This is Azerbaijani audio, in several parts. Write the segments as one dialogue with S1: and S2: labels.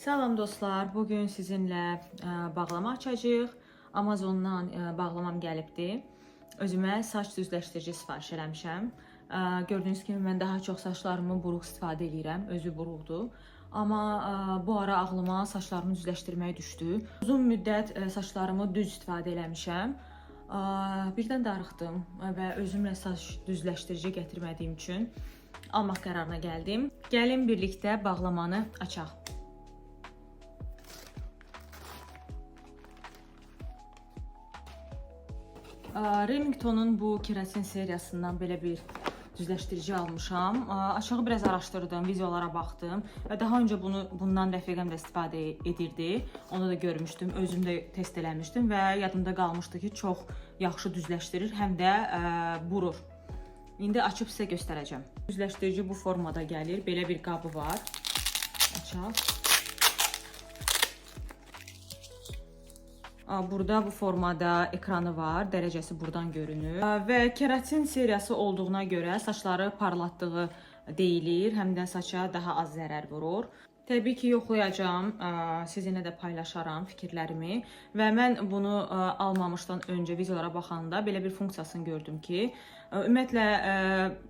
S1: Salam dostlar, bugün sizinlə bağlama açacağıq. Amazondan bağlamam gəlibdi. Özümə saç düzləşdirici sifariş eləmişəm. Gördüyünüz kimi mən daha çox saçlarımı buruq istifadə edirəm, özü buruqdur. Amma bu ara ağlıma saçlarımı düzləşdirmək düşdü. Uzun müddət saçlarımı düz istifadə eləmişəm. Birdən darıxdım və özümlə saç düzləşdirici gətirmədiyim üçün almaq qərarına gəldim. Gəlin birlikdə bağlamanı açaq. Remington'un bu keratin seriyasından belə bir düzləşdirici almışam. Aşağı biraz araşdırdım, videolara baxdım və daha öncə bundan rəfiqəm də istifadə edirdi. Onu da görmüşdüm, özüm də test eləmişdim və yadımda qalmışdı ki, çox yaxşı düzləşdirir, həm də burur. İndi açıb sizə göstərəcəm. Düzləşdirici bu formada gəlir, belə bir qabı var. Açaq. Burada bu formada ekranı var, dərəcəsi buradan görünür və keratin seriyası olduğuna görə saçları parlatdığı deyilir, həm də saça daha az zərər vurur. Təbii ki, yoxlayacağam, sizinlə də paylaşaram fikirlərimi və mən bunu almamışdan öncə videolara baxanda belə bir funksiyasını gördüm ki, ümumiyyətlə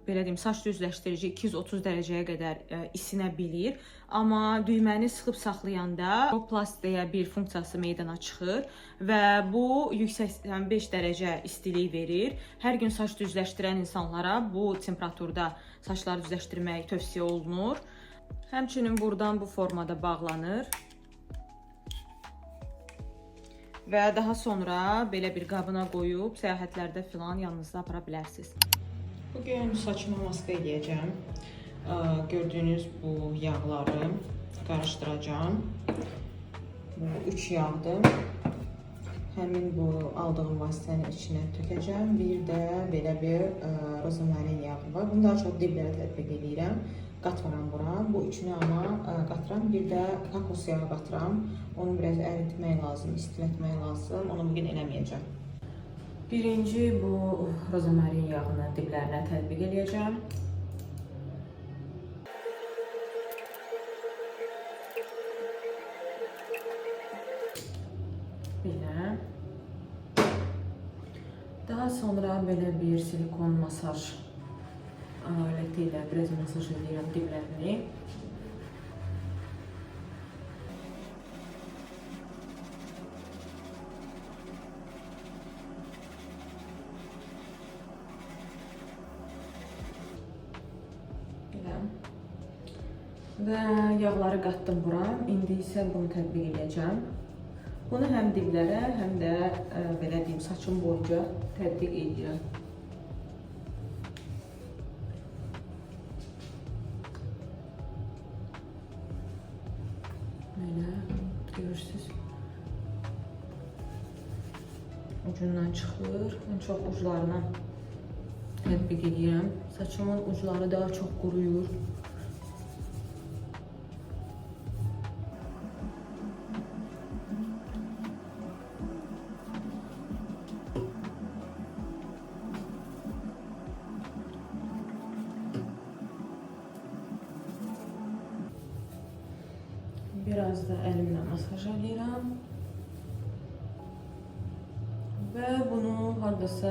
S1: belə deyim, saç düzləşdirici 230 dərəcəyə qədər isinə bilir, amma düyməni sıxıb saxlayanda Plast deyə bir funksiyası meydana çıxır və bu 185 dərəcə istilik verir. Hər gün saç düzləşdirən insanlara bu temperaturda saçları düzləşdirmək tövsiyə olunur. Həmçinin buradan bu formada bağlanır və daha sonra belə bir qabına qoyub səyahətlərdə filan yanınızda apara bilərsiniz. Bugün saçıma maska eləyəcəm. Gördüyünüz bu yağları qarışdıracağım. Bu 3 yağdır. Həmin bu aldığım vasitəni içinə tökəcəm. Bir də belə bir rozmarin yağı var. Bunu daha çox diblərə tətbiq edirəm. Qatmıram bura. Bu üçünü amma qatıram. Bir də kokos yağı qatıram. Onu biraz əritmək lazım, istilətmək lazım. Onu bugün eləməyəcəm. Birinci bu rozmarin yağını diblərinə tətbiq edəcəm. Belə. Daha sonra belə bir silikon masaj aləti ilə biraz masaj edirəm diblərini. Və yağları qatdım bura. İndi isə bunu tətbiq edəcəm. Bunu həm diblərə, həm də belə deyim, saçım boyunca tətbiq edirəm. Belə görürsünüz. ucundan çıxır. Mən çox uclarına tətbiq edirəm. Saçımın ucları daha çox quruyur. Biraz da əlimlə masaj edirəm. Və bunu hardasa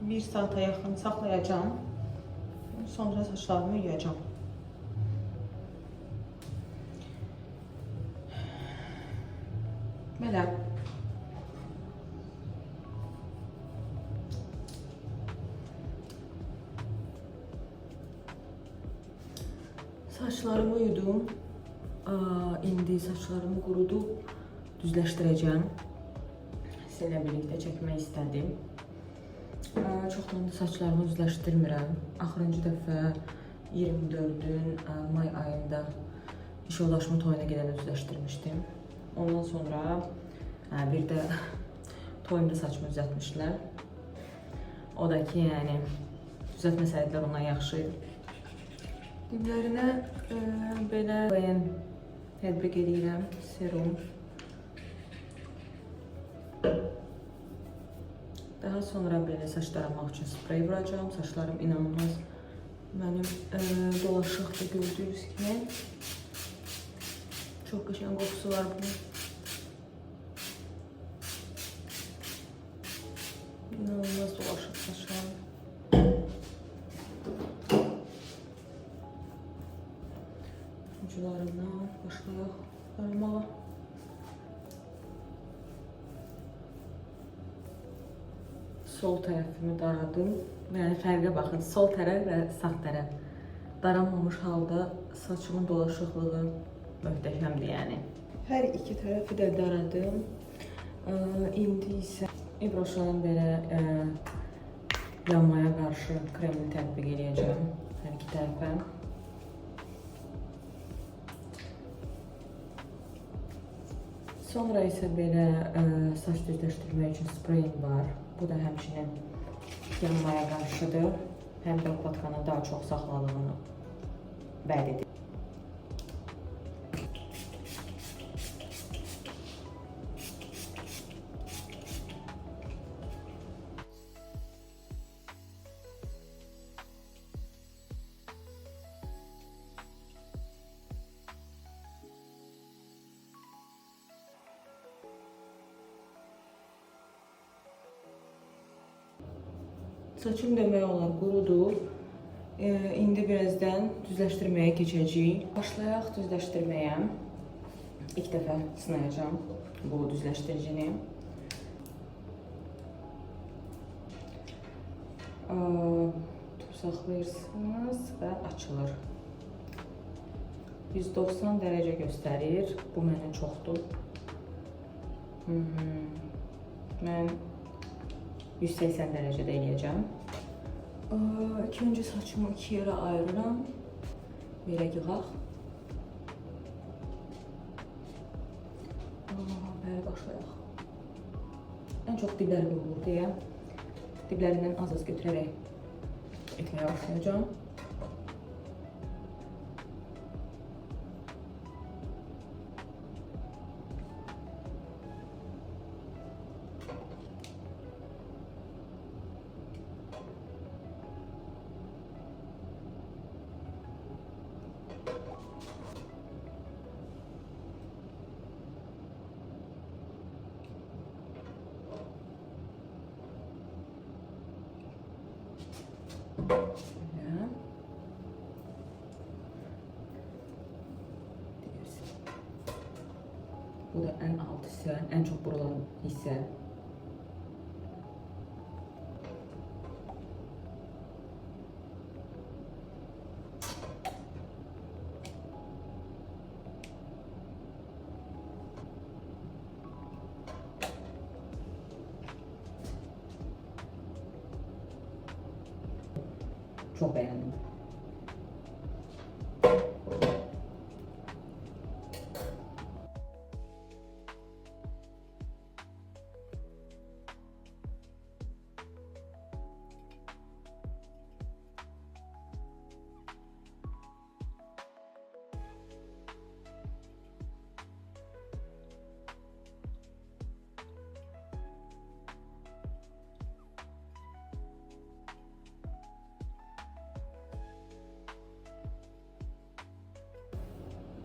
S1: 1 saata yaxın saxlayacağım. Sonra saçlarımı yuyacağım. Belə. Saçlarımı yudum. İndi saçlarımı qurudub düzləşdirəcəm. Sizinlə birlikdə çəkmək istədim. Çoxdan da saçlarımı düzləşdirmirəm. Axırıncı dəfə 24-ün may ayında iş yoldaşımın toyuna gedəndə düzləşdirmişdim. Ondan sonra bir də toyumda saçımı düzəltmişlər. O da ki, yəni düzəltməsəydilər ondan yaxşı idi. Diblərinə belə tətbiq edirəm, serum. Daha sonra belə saç daramaq üçün sprey vuracağım. Saçlarım inanılmaz mənim dolaşıqdır gördüyünüz kimi. Çox qəşəng qoxusu var bunun. İnanılmaz dolaşıq saçlarım. Ucularından başlayaq daramağa. Sol tərəfimi daradım. Yəni fərqə baxın, sol tərəf və sağ tərəf daranmamış halda saçımın dolaşıqlığı möhtəşəmdir yəni. Hər iki tərəfi də daradım. İndi isə İbroşanın belə yanmaya qarşı kremini tətbiq edəcəm hər iki tərəfə. Sonra isə belə saç düzləşdirmək üçün spreyim var. Bu da həmçinin yanmaya qarşıdır. Həm də patkanı daha çox saxladığını vəd edir. Saçım demək olar qurudu. İndi birazdan düzləşdirməyə keçəcəyik. Başlayaq düzləşdirməyə. İlk dəfə sınayacağım bu düzləşdiricini. Saxlayırsınız və açılır. 190 dərəcə göstərir. Bu mənə çoxdur. Mən 180 dərəcədə eləyəcəm. İlk öncə saçımı iki yerə ayırıram. Belə yığaq. Belə başlayaq. Ən çox dibləri qurulur deyə diblərindən az-az götürərək etməyə başlayacağım. Bu da en alt hissə, en çok burulan hissə. Çok beğendim.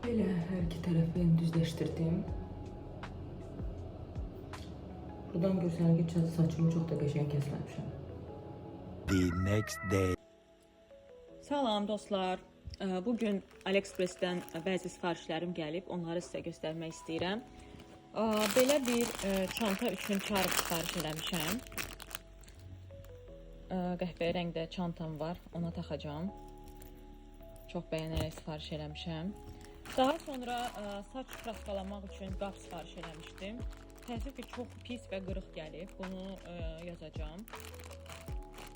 S1: Belə hər iki tərəfini düzləşdirdim. Buradan görsənir ki, saçımı çox da qəşəng kəsməmişəm.
S2: The next day.
S1: Salam dostlar. Bugün AliExpress-dən bəzi sifarişlərim gəlib. Onları sizə göstərmək istəyirəm. Belə bir çanta üçün çarx sifariş eləmişəm. Qəhvəyi rəngdə çantam var. Ona taxacağam. Çox bəyənərək sifariş eləmişəm. Daha sonra saç kraskalamaq üçün qab sifariş eləmişdim. Təəssüf ki, çox pis və qırıq gəlib. Bunu yazacağım.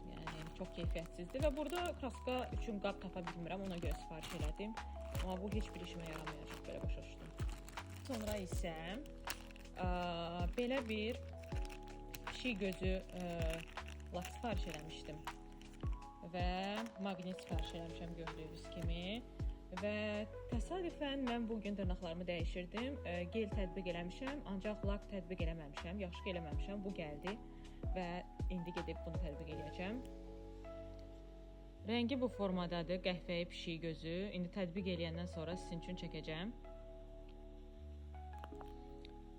S1: Yəni çox keyfiyyətsizdir və burada kraska üçün qab tapa bilmirəm. Ona görə sifariş elədim. Amma bu heç bir işimə yaramayacaq, belə başa düşdüm. Sonra isə belə bir pişik gözü lak sifariş eləmişdim. Və maqnit sifariş eləmişəm gördüyünüz kimi. Və təsadüfən mən bugün dırnaqlarımı dəyişirdim. Gel tətbiq eləmişəm, ancaq lak tətbiq eləməmişəm. Yaxşı ki eləməmişəm. Bu gəldi və indi gedib bunu tətbiq eləyəcəm. Rəngi bu formadadır, qəhvəyi pişik gözü. İndi tətbiq eləyəndən sonra sizin üçün çəkəcəm.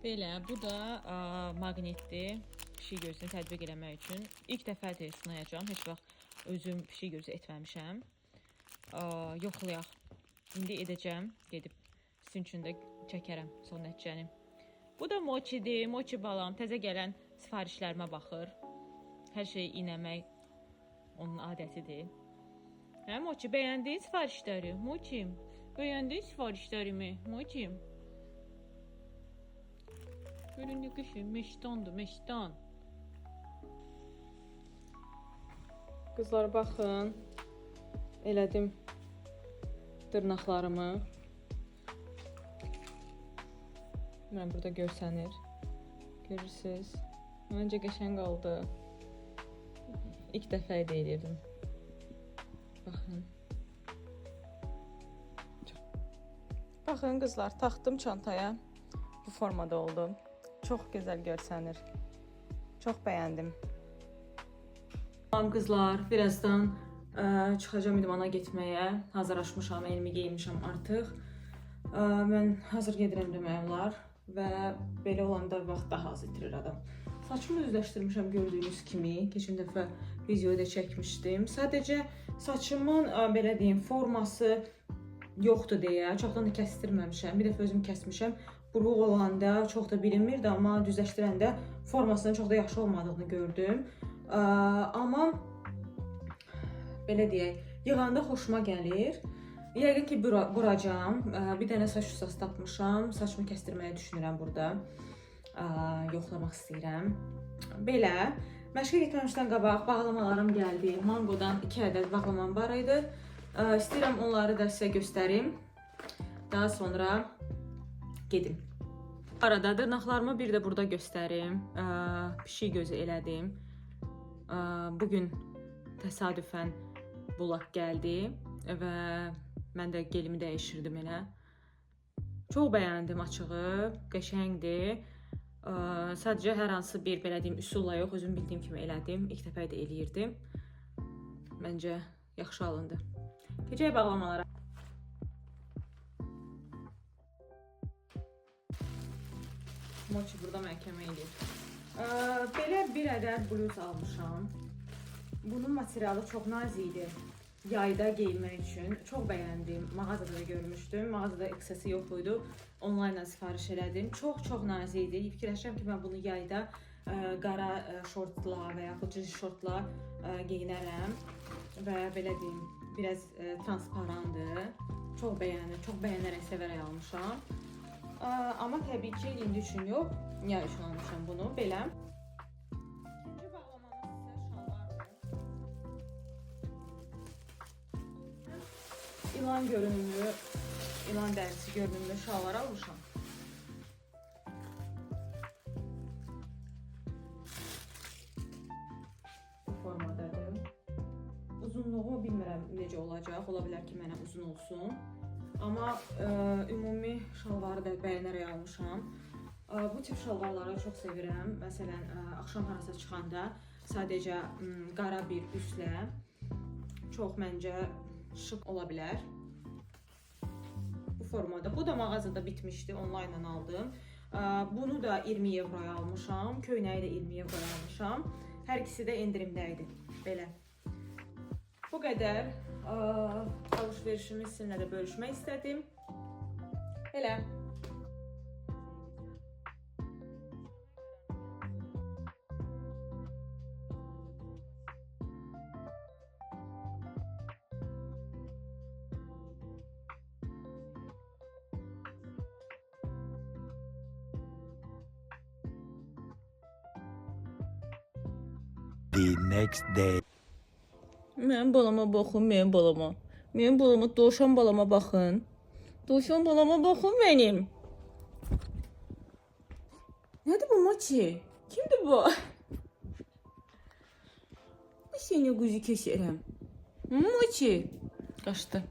S1: Belə, bu da maqnitdir. Pişik gözünü tətbiq eləmək üçün. İlk dəfədir sınayacağım. Heç vaxt özüm pişik gözü etməmişəm. Yoxlayaq. İndi edəcəm, gedib sizin üçün də çəkərəm son nəticəni. Bu da mochidir, mochi balam, təzə gələn sifarişlərimə baxır. Hər şeyi inəmək onun adətidir. Hə mochi, bəyəndin sifarişləri? Mochim, bəyəndin sifarişlərimi? Mochim. Görün nə qəşəng, meştandır, meştan. Qızlar baxın, elədim dırnaqlarımı. Mən burada görsənir. Görürsünüz. Məncə qəşəng oldu. İlk dəfə eləyirdim. Baxın. Baxın qızlar, taxdım çantaya. Bu formada oldu. Çox gözəl görsənir. Çox bəyəndim. Tamam qızlar, birazdan çıxacağım idmana getməyə. Hazırlaşmışam, elmi geyinmişəm artıq. Mən hazır gedirəm demək olar və belə olanda vaxt daha az itirir adam. Saçımı düzləşdirmişəm gördüyünüz kimi. Keçən dəfə videoyu da çəkmişdim. Sadəcə saçımın belə deyim forması yoxdur deyə çoxdan da kəstirməmişəm. Bir dəfə özüm kəsmişəm. Buruq olanda çox da bilinmirdi, amma düzləşdirəndə formasının çox da yaxşı olmadığını gördüm. Amma belə deyək, yığanda xoşuma gəlir. Yəqin ki, buracam. Bir dənə saç ustası tapmışam. Saçımı kəstirməyə düşünürəm burada. Yoxlamaq istəyirəm. Belə. Məşqə getməmişdən qabaq bağlamalarım gəldi. Mangodan 2 ədəd bağlamam var idi. İstəyirəm onları da sizə göstərim. Daha sonra gedim. Arada dırnaqlarımı bir də burada göstərim. Pişik gözü elədim. Bugün təsadüfən bu lak gəldi və mən də gelimi dəyişirdim elə. Çox bəyəndim açığı, qəşəngdir. Sadəcə hər hansı bir belə deyim üsulla yox, özüm bildiyim kimi elədim. İlk dəfə də eləyirdim. Məncə yaxşı alındı. Keçək bağlamalara. Mochi burada məhkəmə edir. Belə bir ədəd bluz almışam. Bunun materialı çox nazikdir. Yayda geyinmək üçün çox bəyəndim. Mağazada da görmüşdüm. Mağazada XS-i yox idi. Onlaynla sifariş elədim. Çox nazikdir. Fikirləşirəm ki, mən bunu yayda qara şortla və yaxud cins şortla geyinərəm və belə deyim, biraz transparandır. Çox bəyənərək sevərək almışam. Amma təbii ki, indi üçün yox, yay üçün almışam bunu, belə. İkinci bağlamamız isə şalvardır. İlan görünümlü, ilan dərisi görünümlü şalvar almışam. Bu formadadır. Uzunluğu bilmirəm necə olacaq, ola bilər ki, mənə uzun olsun. Amma ümumi şalvarı da bəyənərək almışam. Bu tip şalvarları çox sevirəm. Məsələn, axşam harasa çıxanda sadəcə qara bir üstlə çox məncə şık ola bilər. Bu bu formada. Bu da mağazada bitmişdi, onlayndan aldım. Bunu da 20 euroya almışam. Köynəyi də 20 euroya almışam. Hər ikisi də endirimdə idi. Belə. Bu qədər alışverişimi sizinlə də bölüşmək istədim. Belə.
S2: The next day.
S1: Mənim balama baxın, mənim balama. Mənim balama, dovşan balama baxın. Dovşan balama baxın mənim. Nədir bu Maçi? Kimdir bu? Seni quzu keserəm. Maçi. Qaçdı.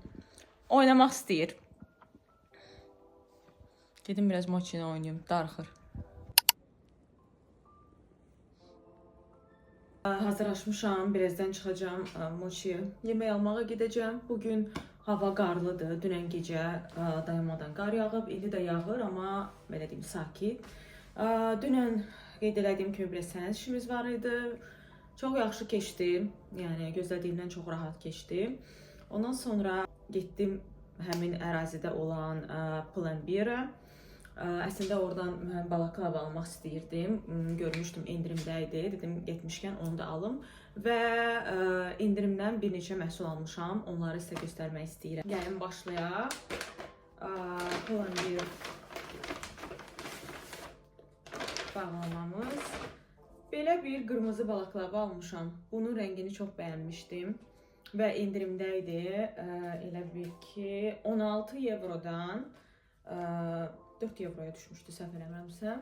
S1: Oynamaq istəyir. Gedim biraz Maçi ilə oynayım, darıxır. Hazırlaşmışam, birazdan çıxacağam Moçiyə. Yemək almağa gedəcəm. Bugün hava qarlıdır. Dünən gecə dayanmadan qar yağıb, indi də yağır, amma belə deyim, sakit. Dünən qeyd elədiyim kimi biraz sənət işimiz var idi. Çox yaxşı keçdi. Yəni gözlədiyimdən çox rahat keçdi. Ondan sonra getdim həmin ərazidə olan Pull&Bear'a. Əslində oradan balaklava almaq istəyirdim. Görmüşdüm, endirimdə idi. Dedim, getmişkən onu da alım. Və endirimdən bir neçə məhsul almışam. Onları sizə göstərmək istəyirəm. Gəlin başlayaq. Pull&Bear bağlamamız. Belə bir qırmızı balaklava almışam. Bunun rəngini çox bəyənmişdim. Və endirimdə idi. Elə bil ki 16 evrodan 4 euroya düşmüşdü, səhv eləmirəmsə.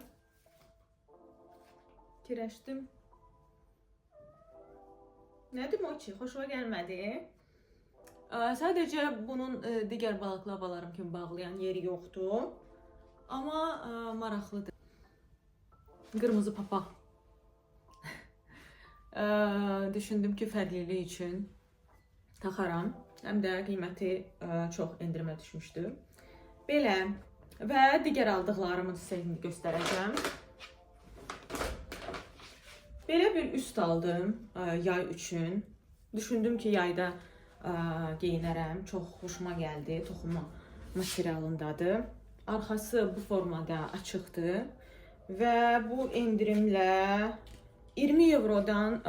S1: Kirəşdim. Nədir Moçi? Xoşuma gəlmədi. Sadəcə bunun digər balaklavalarım kimi bağlayan yeri yoxdur. Amma maraqlıdır. Qırmızı papaq. Düşündüm ki, fərqlilik üçün taxaram. Həm də qiyməti çox endirimə düşmüşdü. Belə. Və digər aldıqlarımı sizə göstərəcəm. Belə bir üst aldım yay üçün. Düşündüm ki, yayda geyinərəm. Çox xoşuma gəldi. Toxunma materialındadır. Arxası bu formada açıqdır. Və bu endirimlə 20 evrodan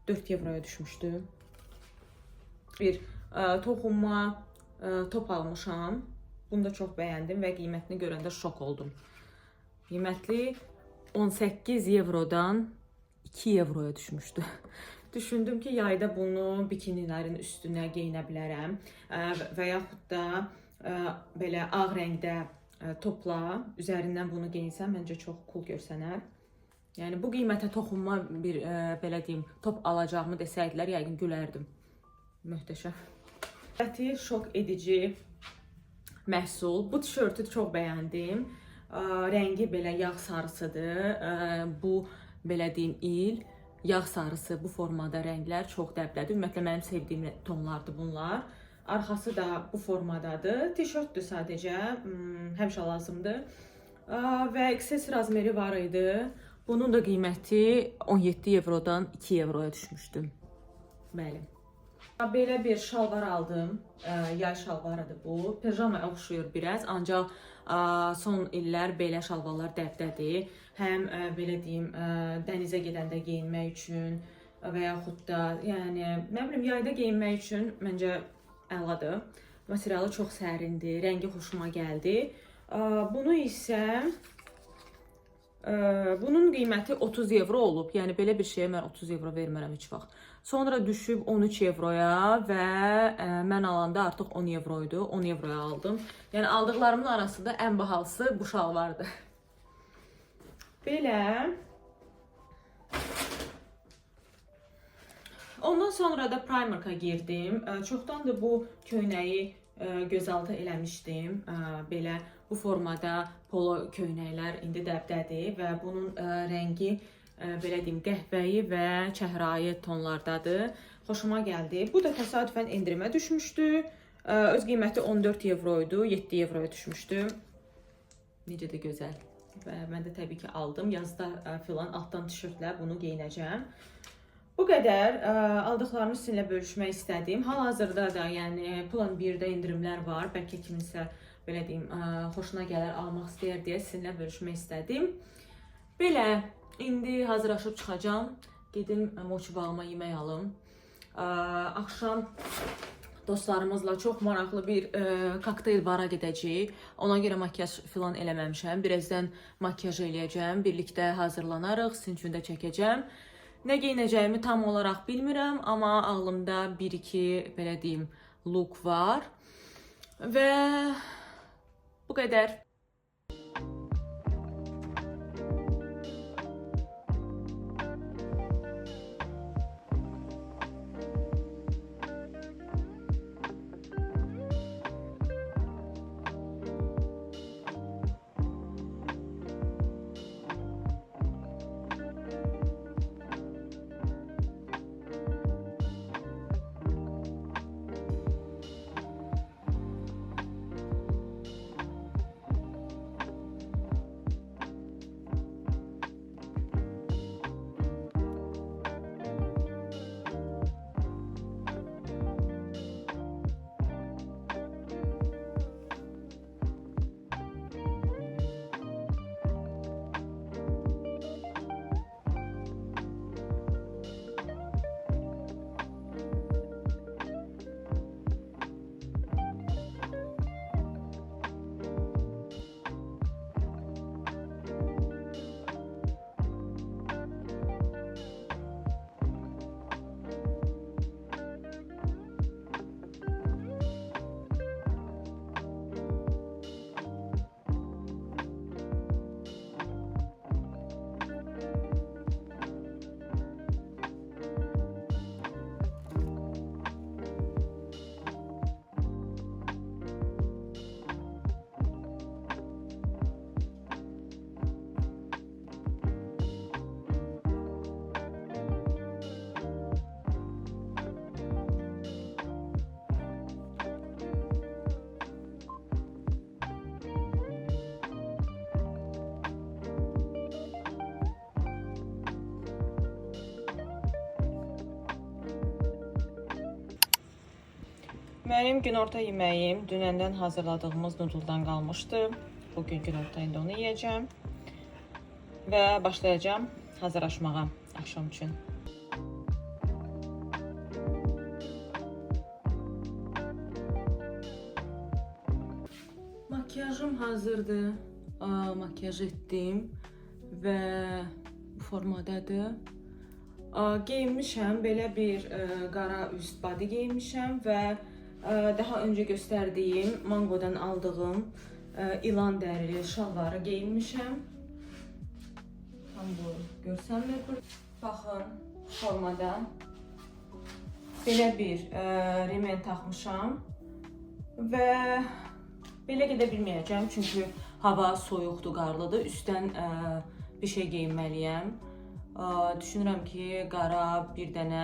S1: 4 evroya düşmüşdü. Bir toxunma top almışam. Bunu da çox bəyəndim və qiymətini görəndə şok oldum. Qiymətli 18 evrodan 2 evroya düşmüşdü. Düşündüm ki, yayda bunu bikinilərin üstünə geyinə bilərəm və yaxud da belə ağ rəngdə topla üzərindən bunu geyinsəm, məncə çox cool görsənər. Yəni bu qiymətə toxunma bir belə deyim, top alacağımı desəydilər, yəqin gülərdim. Möhtəşəm. Qiyməti şok edici məhsul. Bu tişörtü çox bəyəndim. Rəngi belə yağ sarısıdır. Bu belə deyim il yağ sarısı, bu formada rənglər çox dəbdədir. Ümumiyyətlə mənim sevdiyim tonlardır bunlar. Arxası da bu formadadır. Tişörtdür sadəcə. Həmişə lazımdır. Və XS razmeri var idi. Bunun da qiyməti 17 evrodan 2 evroya düşmüşdü. Bəli. Belə bir şalvar aldım. Yay şalvarıdır bu. Pijamaya oxşuyur biraz. Ancaq son illər belə şalvarlar dəbdədir. Həm belə deyim, dənizə gedəndə geyinmək üçün və yaxud da, yəni, nə bilim, yayda geyinmək üçün məncə əladır. Materialı çox sərindir, rəngi xoşuma gəldi. Bunu isə bunun qiyməti 30 evro olub. Yəni belə bir şeyə mən 30 evro vermərəm heç vaxt. Sonra düşüb 13 evroya və mən alanda artıq 10 evroydu. 10 evroya aldım. Yəni aldıqlarımın arasında ən bahalısı bu şalvardır. Belə. Ondan sonra da Primark'a girdim. Çoxdandır bu köynəyi gözaltı eləmişdim. Belə bu formada polo köynəklər indi dəbdədir və bunun rəngi belə deyim, qəhvəyi və çəhrayı tonlardadır. Xoşuma gəldi. Bu da təsadüfən endirimə düşmüşdü. Öz qiyməti 14 evroydu, 7 evroya düşmüşdü. Necə də gözəl. Və mən də təbii ki aldım. Yazda filan altdan tişörtlə bunu geyinəcəm. Bu qədər aldıqlarımı sizinlə bölüşmək istədim. Hal-hazırda da, yəni Plan 1-də endirimlər var. Bəlkə kiminsə belə deyim, xoşuna gələr, almaq istəyər deyə sizinlə bölüşmək istədim. Belə, indi hazırlaşıb çıxacağam. Gedim moçu bağıma yemək alım. Axşam dostlarımızla çox maraqlı bir kokteyl bara gedəcəyik. Ona görə makyaj filan eləməmişəm. Birazdan makyaj eləyəcəm. Birlikdə hazırlanarıq. Sizin üçün də çəkəcəm. Nə geyinəcəyimi tam olaraq bilmirəm, amma ağlımda 1-2 belə deyim look var. Və bu qədər. Mənim günorta yeməyim dünəndən hazırladığımız nuduldan qalmışdı. Bugün günorta indi onu yeyəcəm. Və başlayacağım hazırlaşmağa axşam üçün. Makyajım hazırdır. Makyaj etdim və bu formadadır. Geyinmişəm, belə bir qara üst body geyinmişəm və daha öncə göstərdiyim Mango'dan aldığım ilan dərili şalvarı geyinmişəm. Tam bu görsənmir burada. Baxın, formada belə bir rimen taxmışam və belə gedə bilməyəcəm çünki hava soyuqdur, qarlıdır. Üstdən bir şey geyinməliyəm. Düşünürəm ki, qara bir dənə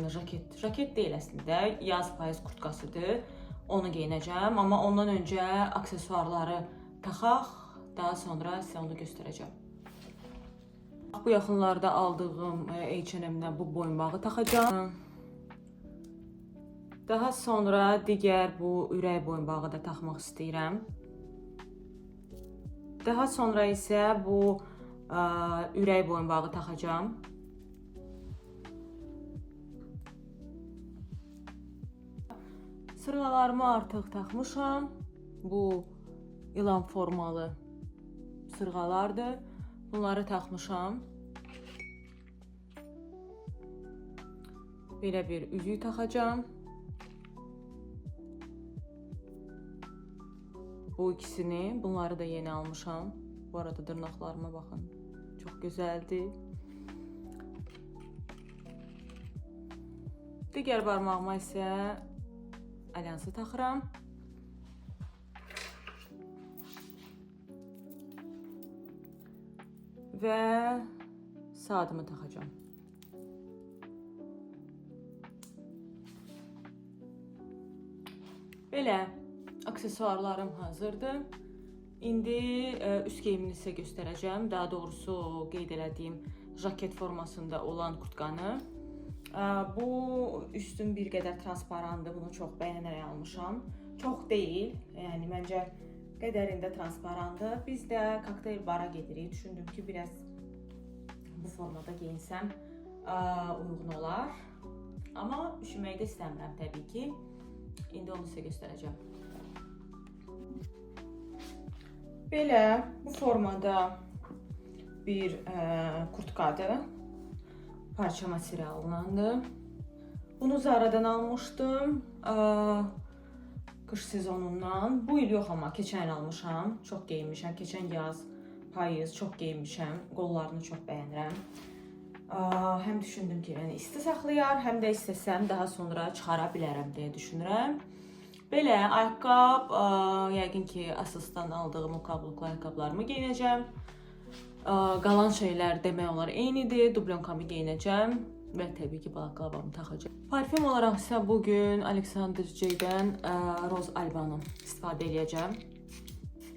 S1: jaket deyil əslində, yaz payız kurtkasıdır. Onu geyinəcəm, amma ondan öncə aksesuarları taxaq, daha sonra sizə onu göstərəcəm. Bu yaxınlarda aldığım H&M-dən bu boyunbağı taxacağım. Daha sonra digər bu ürək boyunbağı da taxmaq istəyirəm. Daha sonra isə bu ürək boyunbağı taxacağım. Sırğalarımı artıq taxmışam. Bu ilan formalı sırğalardır. Bunları taxmışam. Belə bir üzük taxacağım. Bu ikisini, bunları da yeni almışam. Bu arada dırnaqlarıma baxın. Çox gözəldir. Digər barmağıma isə alyansı taxıram. Və saatımı taxacağım. Belə aksesuarlarım hazırdır. İndi üst geyimini sizə göstərəcəm. Daha doğrusu qeyd elədiyim jaket formasında olan kurtkanı. Bu üstün bir qədər transparandır. Bunu çox bəyənərək almışam. Çox deyil. Yəni məncə qədərində transparandır. Biz də kokteyl bara gedirik. Düşündüm ki, biraz bu formada giyinsəm uyğun olar. Amma üşüməyi də istəmirəm təbii ki. İndi onu sizə göstərəcəm. Belə bu formada bir kurtkadır. Parça materialındandır. Bunu Zara'dan almışdım. Qış sezonundan. Bu il yox amma keçən il almışam. Çox geyinmişəm. Keçən yaz, payız çox geyinmişəm. Qollarını çox bəyənirəm. Həm düşündüm ki, yəni isti saxlayar, həm də istəsəm daha sonra çıxara bilərəm deyə düşünürəm. Belə ayaqqabı, yəqin ki, Asos'dan aldığım o kabluklu ayaqqabılarımı geyinəcəm. Qalan şeylər demək olar eynidir. Dublonkamı geyinəcəm və təbii ki, balaqlavamı taxacam. Parfüm olaraq isə bugün Alexander J-dən Rose Alba'nı istifadə edəcəm.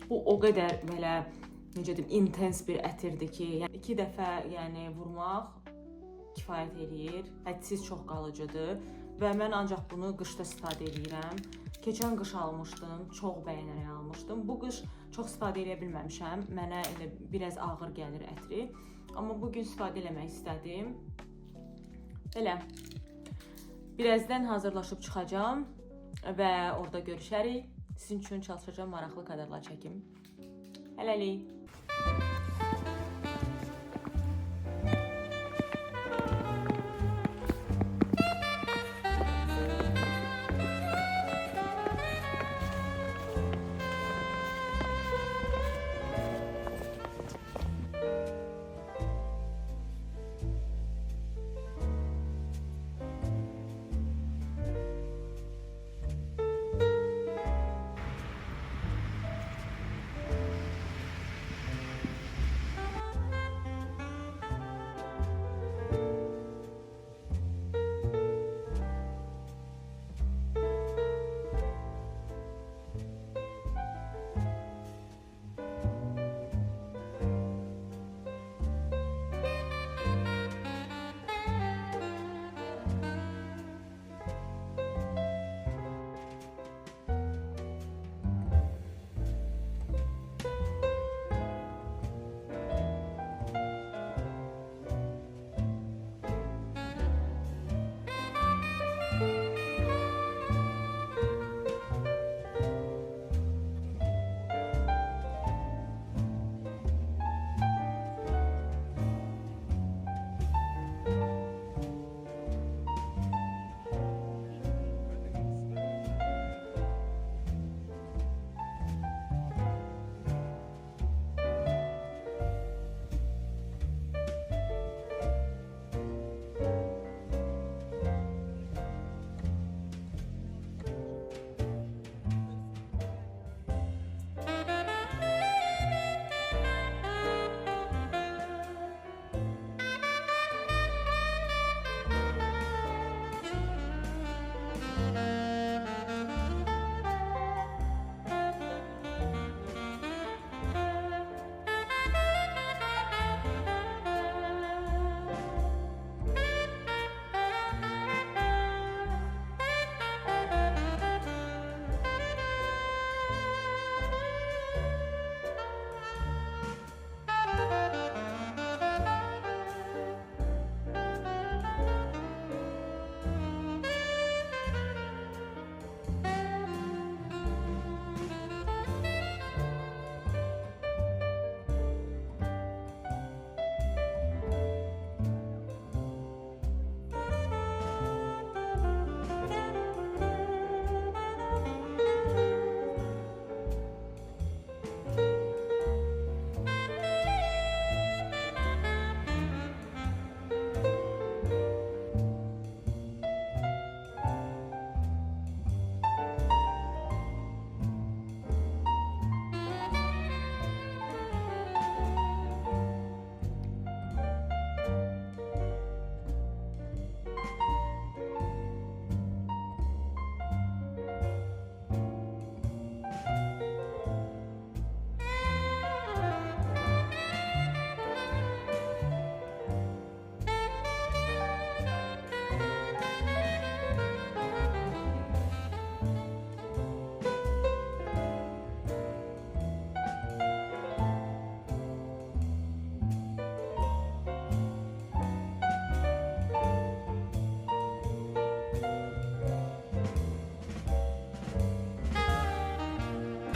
S1: Bu o qədər belə necə deyim, intens bir ətirdir ki, yəni 2 dəfə vurmaq kifayət eləyir. Hədsiz çox qalıcıdır və mən ancaq bunu qışda istifadə edirəm. Keçən qış almışdım, çox bəyənərək almışdım. Bu qış çox istifadə edə bilməmişəm. Mənə elə biraz ağır gəlir ətri. Amma bugün istifadə eləmək istədim. Belə. Birazdan hazırlaşıb çıxacağam və orada görüşərik. Sizin üçün çalışacağam maraqlı kadrlar çəkim. Hələlik.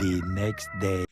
S2: The next day.